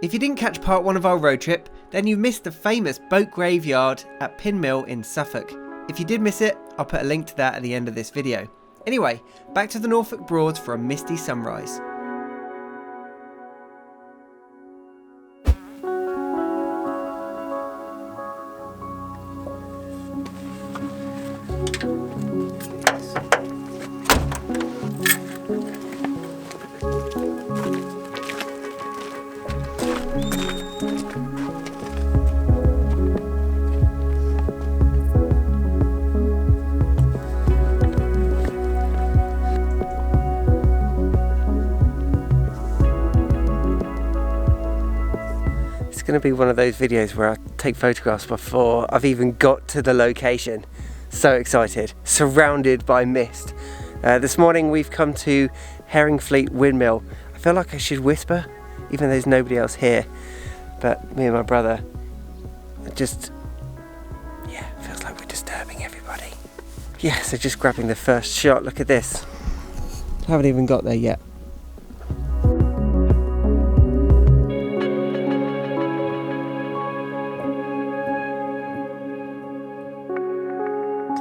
If you didn't catch part 1 of our road trip, then you missed the famous boat graveyard at Fen Mill in Suffolk. If you did miss it, I'll put a link to that at the end of this video. Anyway, back to the Norfolk Broads for a misty sunrise. It's going to be one of those videos where I take photographs before I've even got to the location. So excited, surrounded by mist. This morning we've come to Herringfleet Windmill. I feel like I should whisper, even though there's nobody else here. But me and my brother, feels like we're disturbing everybody. Yeah, so just grabbing the first shot. Look at this. Haven't even got there yet.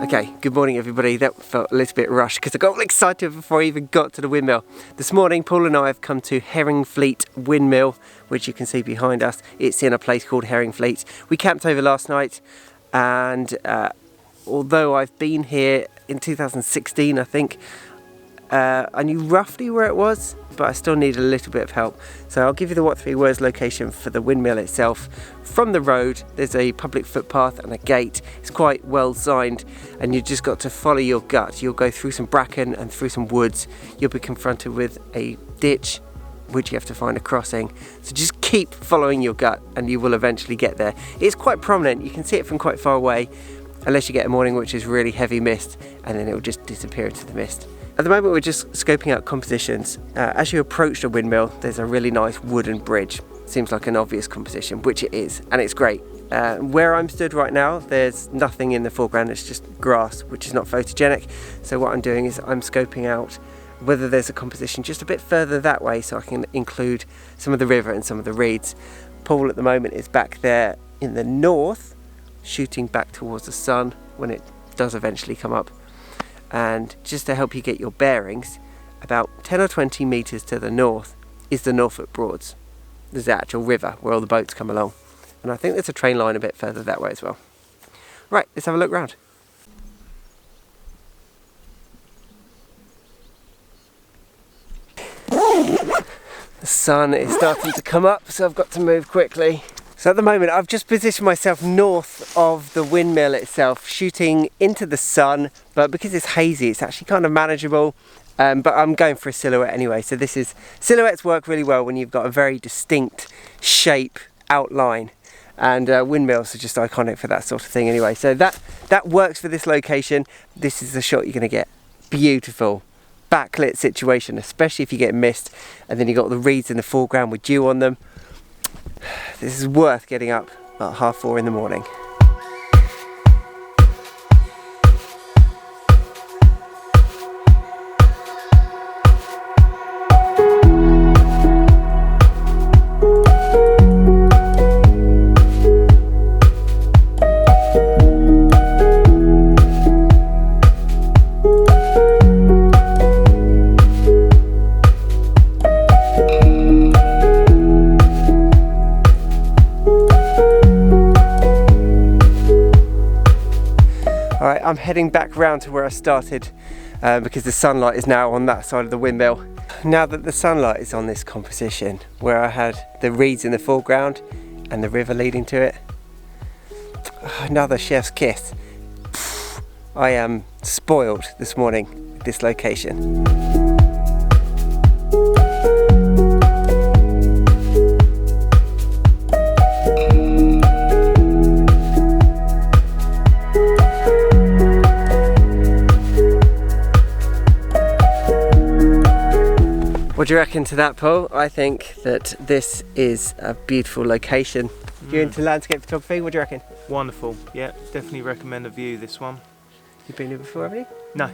Okay, good morning everybody. That felt a little bit rushed because I got all excited before I even got to the windmill. This morning Paul and I have come to Herringfleet Windmill, which you can see behind us. It's in a place called Herringfleet. We camped over last night, and although I've been here in 2016 I think, I knew roughly where it was, but I still need a little bit of help. So I'll give you the what 3 words location for the windmill itself. From the road, there's a public footpath and a gate. It's quite well signed, and you've just got to follow your gut. You'll go through some bracken and through some woods. You'll be confronted with a ditch, which you have to find a crossing. So just keep following your gut and you will eventually get there. It's quite prominent. You can see it from quite far away, unless you get a morning which is really heavy mist, and then it will just disappear into the mist. At the moment we're just scoping out compositions. As you approach the windmill, there's a really nice wooden bridge. Seems like an obvious composition, which it is, and it's great. Where I'm stood right now, there's nothing in the foreground, it's just grass, which is not photogenic. So what I'm doing is I'm scoping out whether there's a composition just a bit further that way, so I can include some of the river and some of the reeds. Paul at the moment is back there in the north, shooting back towards the sun when it does eventually come up. And just to help you get your bearings, about 10 or 20 metres to the north is the Norfolk Broads. There's the actual river where all the boats come along. And I think there's a train line a bit further that way as well. Right, let's have a look round. The sun is starting to come up, so I've got to move quickly. So at the moment I've just positioned myself north of the windmill itself, shooting into the sun, but because it's hazy it's actually kind of manageable, but I'm going for a silhouette anyway. So silhouettes work really well when you've got a very distinct shape outline, and windmills are just iconic for that sort of thing anyway. So that works for this location. This is the shot you're going to get. Beautiful backlit situation, especially if you get mist and then you've got the reeds in the foreground with dew on them. This is worth getting up at 4:30 in the morning. I'm heading back round to where I started because the sunlight is now on that side of the windmill. Now that the sunlight is on this composition where I had the reeds in the foreground and the river leading to it, another chef's kiss. I am spoiled this morning with this location. What do you reckon to that, Paul? I think that this is a beautiful location. You're into landscape photography, what do you reckon? Wonderful, yeah, definitely recommend a view, this one. You've been here before, haven't you? No,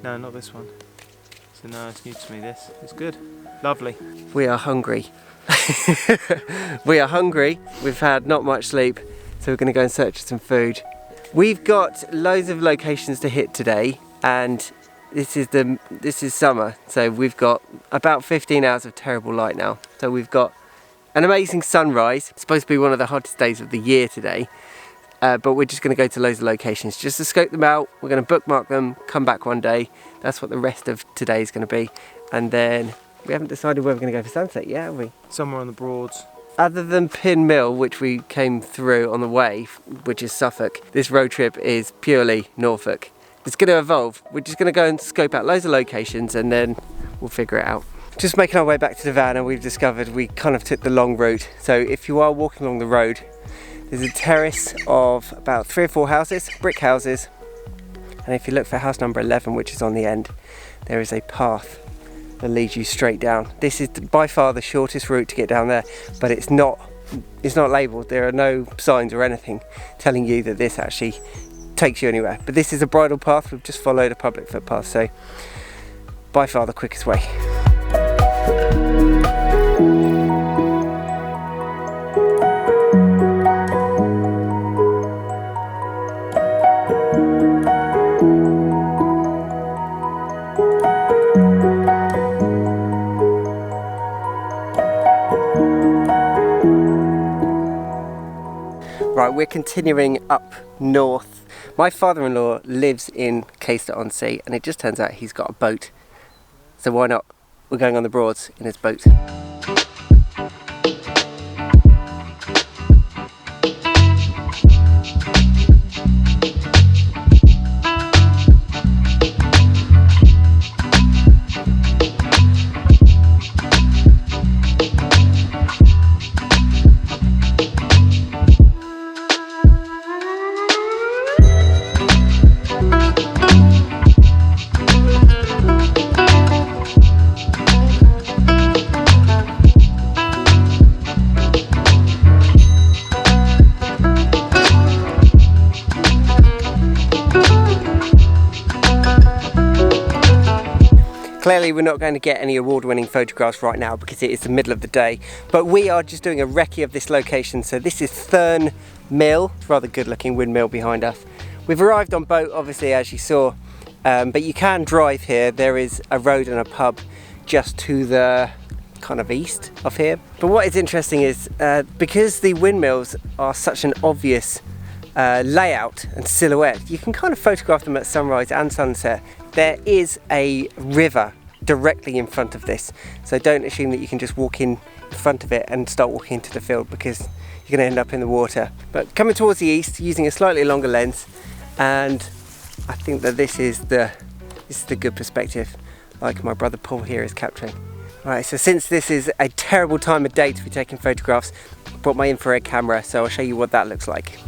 no, not this one. So no, it's new to me, this. It's good, lovely. We are hungry We are hungry, we've had not much sleep, so we're going to go in search of some food. We've got loads of locations to hit today, and this is summer, so we've got about 15 hours of terrible light now. So we've got an amazing sunrise. It's supposed to be one of the hottest days of the year today, but we're just going to go to loads of locations just to scope them out. We're going to bookmark them, come back one day. That's what the rest of today is going to be, and then we haven't decided where we're going to go for sunset yet, have we? Somewhere on the Broads. Other than Fen Mill, which we came through on the way, which is Suffolk, this road trip is purely Norfolk. It's going to evolve. We're just going to go and scope out loads of locations and then we'll figure it out. Just making our way back to the van, and we've discovered we kind of took the long route. So if you are walking along the road, there's a terrace of about 3 or 4 houses, brick houses. And if you look for house number 11, which is on the end, there is a path that leads you straight down. This is by far the shortest route to get down there, but it's not labelled. There are no signs or anything telling you that this actually takes you anywhere. But this is a bridle path. We've just followed a public footpath, so by far the quickest way. Right, we're continuing up north. My father-in-law lives in Caister-on-Sea, and it just turns out he's got a boat. So why not? We're going on the Broads in his boat. Clearly we're not going to get any award-winning photographs right now because it is the middle of the day, but we are just doing a recce of this location. So this is Thurne Mill. It's a rather good looking windmill behind us. We've arrived on boat, obviously, as you saw, but you can drive here. There is a road and a pub just to the kind of east of here. But what is interesting is because the windmills are such an obvious layout and silhouette, you can kind of photograph them at sunrise and sunset. There is a river directly in front of this, so don't assume that you can just walk in front of it and start walking into the field, because you're going to end up in the water. But coming towards the east using a slightly longer lens, and I think that this is the good perspective, like my brother Paul here is capturing. Alright, so since this is a terrible time of day to be taking photographs, I brought my infrared camera, so I'll show you what that looks like.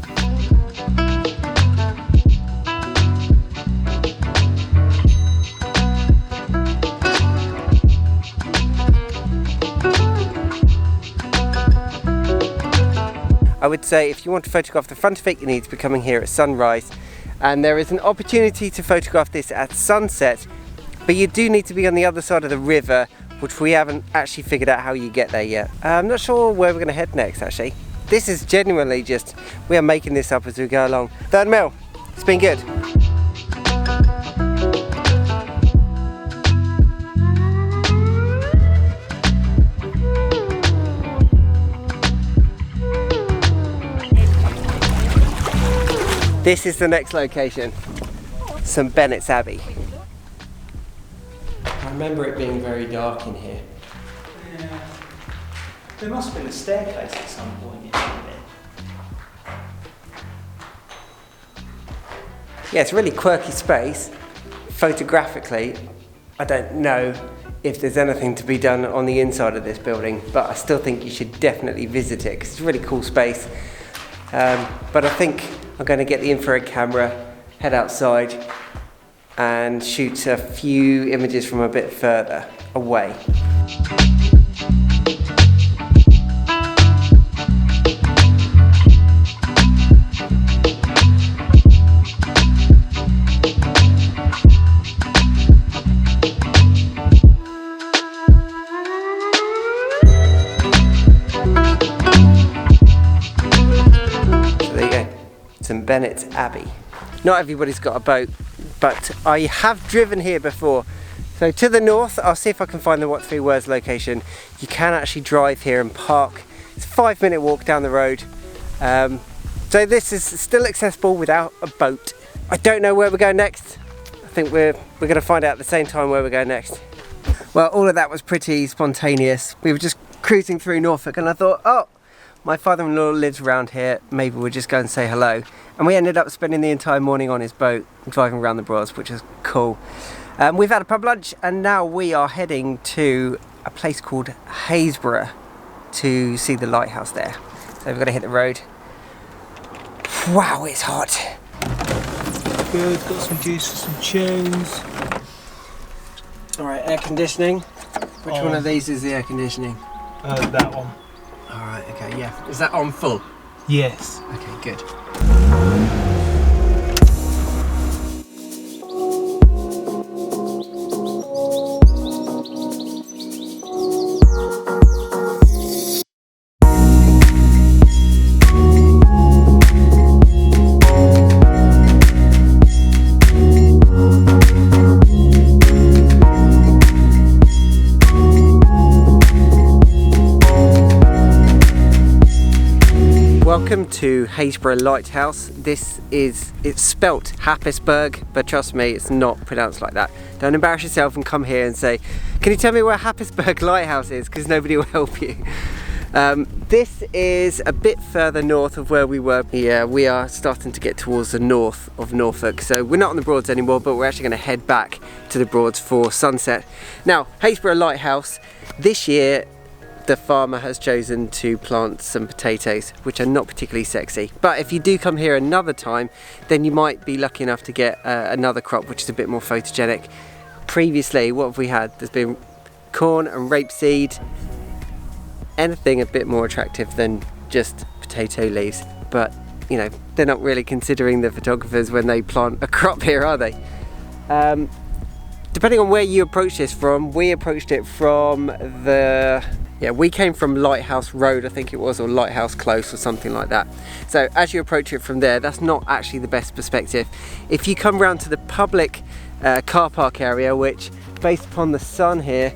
I would say if you want to photograph the front of it, you need to be coming here at sunrise, and there is an opportunity to photograph this at sunset, but you do need to be on the other side of the river, which we haven't actually figured out how you get there yet. I'm not sure where we're going to head next actually. This is genuinely just, we are making this up as we go along. Thurne Mill, it's been good. This is the next location, some Bennetts Abbey. I remember it being very dark in here. Yeah. There must have been a staircase at some point in there. Yeah, it's a really quirky space. Photographically, I don't know if there's anything to be done on the inside of this building, but I still think you should definitely visit it because it's a really cool space. But I think I'm going to get the infrared camera, head outside and shoot a few images from a bit further away. Bennetts Abbey. Not everybody's got a boat, but I have driven here before. So to the north, I'll see if I can find the What 3 Words location. You can actually drive here and park. It's a 5-minute walk down the road. So this is still accessible without a boat. I don't know where we're going next. I think we're going to find out at the same time where we're going next. Well, all of that was pretty spontaneous. We were just cruising through Norfolk and I thought, oh, my father-in-law lives around here, maybe we'll just go and say hello. And we ended up spending the entire morning on his boat, driving around the Broads, which was cool. We've had a pub lunch and now we are heading to a place called Hayesboro to see the lighthouse there. So we've got to hit the road. Wow, it's hot. Good, got some juice for some tunes. Alright, air conditioning. Which one of these is the air conditioning? That one. Alright, okay, yeah. Is that on full? Yes. Okay, good. Welcome to Hayesboro Lighthouse. It's spelt Happisburg, but trust me, it's not pronounced like that. Don't embarrass yourself and come here and say, can you tell me where Happisburg Lighthouse is? Because nobody will help you. This is a bit further north of where we were. Yeah, we are starting to get towards the north of Norfolk. So we're not on the Broads anymore, but we're actually going to head back to the Broads for sunset. Now, Hayesboro Lighthouse, this year, the farmer has chosen to plant some potatoes, which are not particularly sexy. But if you do come here another time, then you might be lucky enough to get another crop, which is a bit more photogenic. Previously, what have we had? There's been corn and rapeseed, anything a bit more attractive than just potato leaves. But, you know, they're not really considering the photographers when they plant a crop here, are they? Depending on where you approach this from, we approached it from we came from Lighthouse Road, I think it was, or Lighthouse Close or something like that. So as you approach it from there, that's not actually the best perspective. If you come round to the public car park area, which based upon the sun here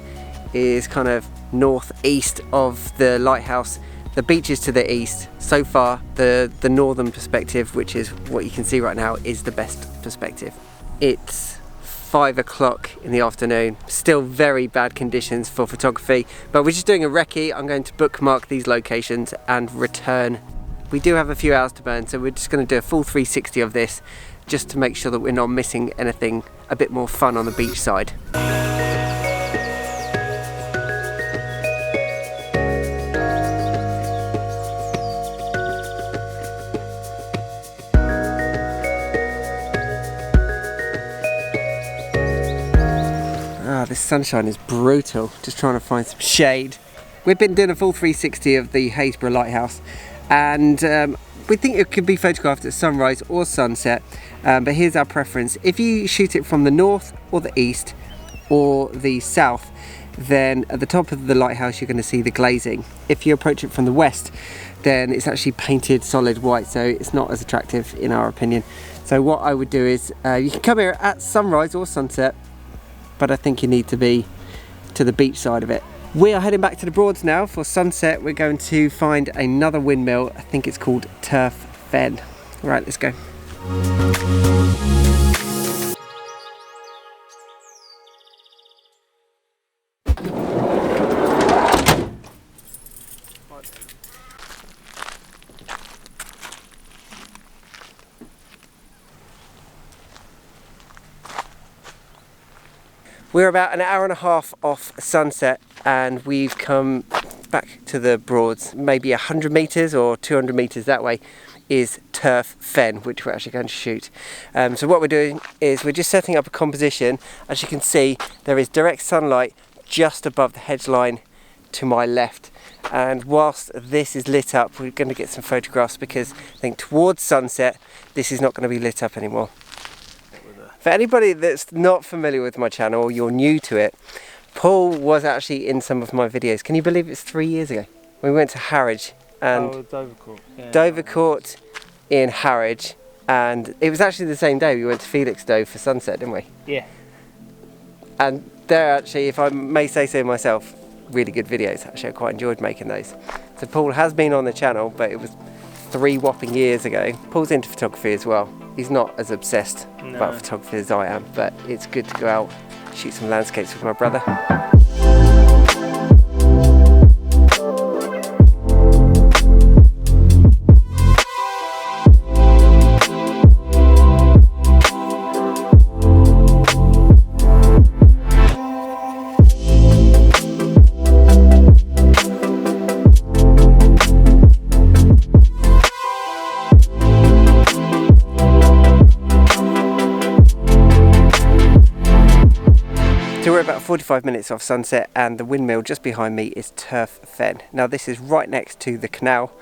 is kind of northeast of the lighthouse, the beach is to the east. So far, the northern perspective, which is what you can see right now, is the best perspective. It's 5 o'clock in the afternoon, still very bad conditions for photography, but we're just doing a recce. I'm going to bookmark these locations and return. We do have a few hours to burn, so we're just going to do a full 360 of this just to make sure that we're not missing anything a bit more fun on the beach side. This sunshine is brutal, just trying to find some shade. We've been doing a full 360 of the Hayesboro Lighthouse, and we think it could be photographed at sunrise or sunset, but here's our preference. If you shoot it from the north or the east or the south, then at the top of the lighthouse you're going to see the glazing. If you approach it from the west, then it's actually painted solid white, so it's not as attractive in our opinion. So what I would do is, you can come here at sunrise or sunset, but I think you need to be to the beach side of it. We are heading back to the Broads now for sunset. We're going to find another windmill. I think it's called Fen. Right, let's go. We're about an hour and a half off sunset and we've come back to the Broads. Maybe 100 metres or 200 metres that way is Fen, which we're actually going to shoot. So what we're doing is we're just setting up a composition. As you can see, there is direct sunlight just above the hedge line to my left. And whilst this is lit up, we're going to get some photographs because I think towards sunset, this is not going to be lit up anymore. For anybody that's not familiar with my channel or you're new to it, Paul was actually in some of my videos. Can you believe it's 3 years ago? We went to Harwich and Dovercourt. Yeah. Dovercourt in Harwich, And it was actually the same day we went to Felixstowe for sunset, didn't we? Yeah. And they're actually, if I may say so myself, really good videos. Actually, I quite enjoyed making those. So Paul has been on the channel, but it was 3 whopping years ago. Paul's into photography as well. He's not as obsessed about photography as I am, but it's good to go out, shoot some landscapes with my brother. So we're about 45 minutes off sunset, and the windmill just behind me is Turf Fen. Now this is right next to the canal,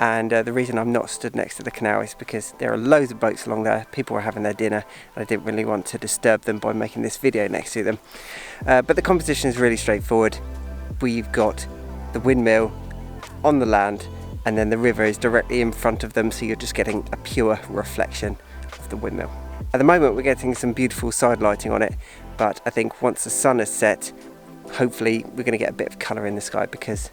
and the reason I'm not stood next to the canal is because there are loads of boats along there. People are having their dinner, and I didn't really want to disturb them by making this video next to them. But the composition is really straightforward. We've got the windmill on the land, and then the river is directly in front of them, so you're just getting a pure reflection of the windmill. At the moment we're getting some beautiful side lighting on it, but I think once the sun has set, hopefully we're going to get a bit of colour in the sky, because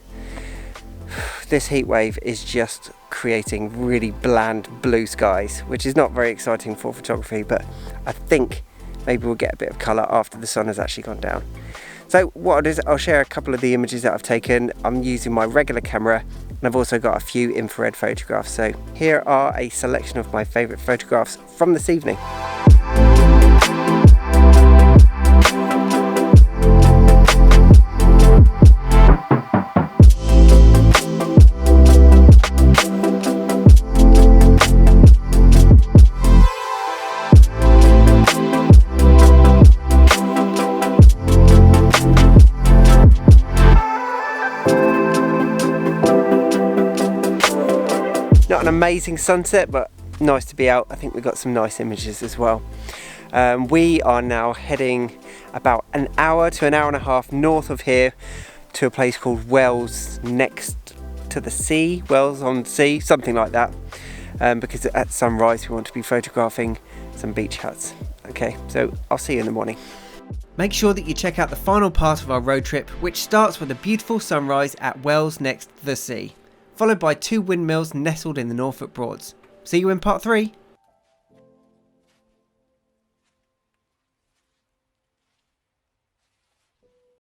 this heat wave is just creating really bland blue skies, which is not very exciting for photography, but I think maybe we'll get a bit of colour after the sun has actually gone down. So what I'll do is I'll share a couple of the images that I've taken. I'm using my regular camera, and I've also got a few infrared photographs. So here are a selection of my favourite photographs from this evening. Not an amazing sunset, but nice to be out. I think we got some nice images as well. We are now heading about an hour to an hour and a half north of here to a place called Wells, next to the sea, Wells on Sea, something like that, because at sunrise we want to be photographing some beach huts. Okay, so I'll see you in the morning. Make sure that you check out the final part of our road trip, which starts with a beautiful sunrise at Wells next to the sea, followed by 2 windmills nestled in the Norfolk Broads. See you in part 3.